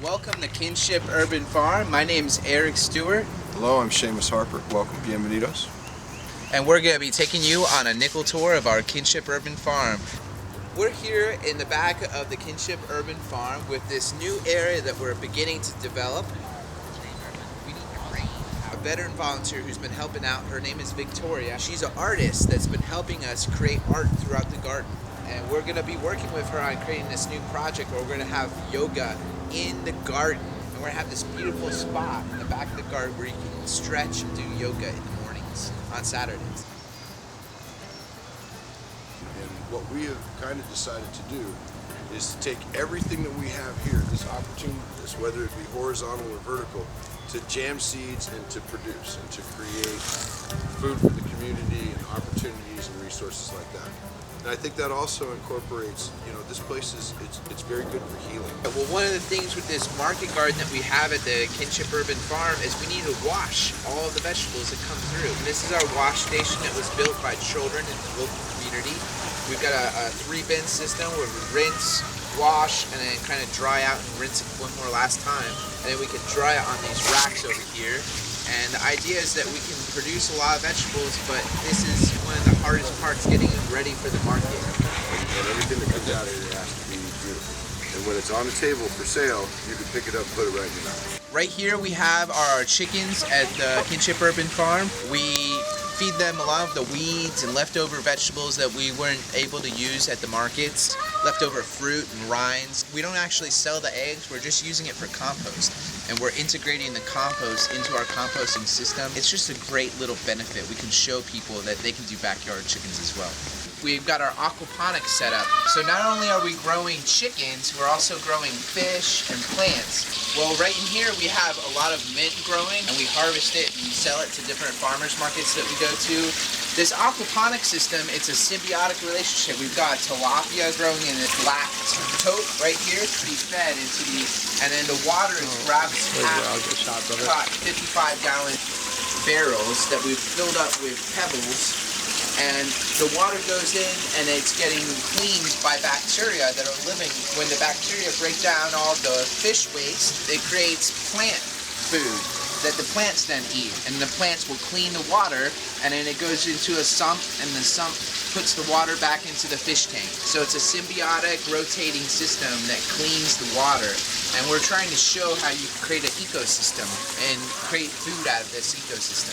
Welcome to Kinship Urban Farm. My name is Eric Stewart. Hello, I'm Seamus Harper. Welcome, bienvenidos. And we're going to be taking you on a nickel tour of our Kinship Urban Farm. We're here in the back of the Kinship Urban Farm with this new area that we're beginning to develop. A veteran volunteer who's been helping out, her name is Victoria. She's an artist that's been helping us create art throughout the garden. And we're going to be working with her on creating this new project where we're going to have yoga in the garden. And we're going to have this beautiful spot in the back of the garden where you can stretch and do yoga in the mornings on Saturdays. And what we have kind of decided to do is to take everything that we have here, this opportunity, whether it be horizontal or vertical, to jam seeds and to produce and to create food for the community and opportunities and resources like that. And I think that also incorporates, this place it's very good for healing. Well, one of the things with this market garden that we have at the Kinship Urban Farm is we need to wash all of the vegetables that come through. And this is our wash station that was built by children in the local community. We've got a 3-bin system where we rinse, wash, and then kind of dry out and rinse it one more last time. And then we can dry it on these racks over here. And the idea is that we can produce a lot of vegetables, but this is one of the hardest parts, getting them ready for the market. And everything that comes out of here has to be beautiful. And when it's on the table for sale, you can pick it up and put it right in your mouth. Right here we have our chickens at the Kinship Urban Farm. We feed them a lot of the weeds and leftover vegetables that we weren't able to use at the markets, leftover fruit and rinds. We don't actually sell the eggs, we're just using it for compost. And we're integrating the compost into our composting system. It's just a great little benefit. We can show people that they can do backyard chickens as well. We've got our aquaponics set up. So not only are we growing chickens, we're also growing fish and plants. Well, right in here we have a lot of mint growing, and we harvest it and sell it to different farmers markets that we go to. This aquaponic system, it's a symbiotic relationship. We've got tilapia growing in this black tote right here to be fed into these, and then the water is gravity. 55-gallon barrels that we've filled up with pebbles. And the water goes in and it's getting cleaned by bacteria that are living. When the bacteria break down all the fish waste, it creates plant food that the plants then eat. And the plants will clean the water, and then it goes into a sump, and the sump puts the water back into the fish tank. So it's a symbiotic rotating system that cleans the water. And we're trying to show how you can create an ecosystem and create food out of this ecosystem.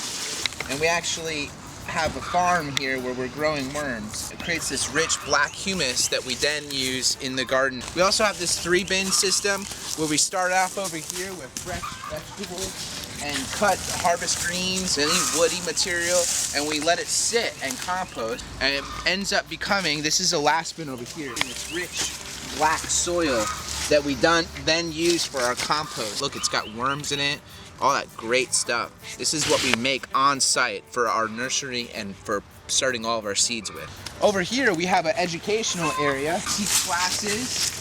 And we actually have a farm here where we're growing worms. It creates this rich black humus that we then use in the garden. We also have this 3-bin system where we start off over here with fresh vegetables and cut harvest greens, any woody material, and we let it sit and compost, and it ends up becoming, this is the last bin over here, and it's rich black soil that we then use for our compost. Look, it's got worms in it, all that great stuff. This is what we make on site for our nursery and for starting all of our seeds with. Over here we have an educational area, teach classes,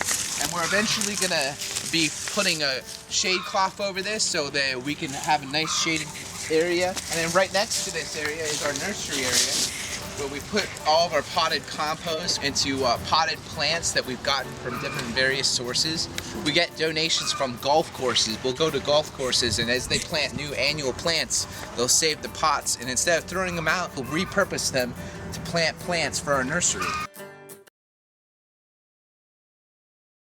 and we're eventually gonna be putting a shade cloth over this so that we can have a nice shaded area. And then right next to this area is our nursery area, where we put all of our potted compost into potted plants that we've gotten from different various sources. We get donations from golf courses. We'll go to golf courses, and as they plant new annual plants, they'll save the pots, and instead of throwing them out, we'll repurpose them to plant plants for our nursery.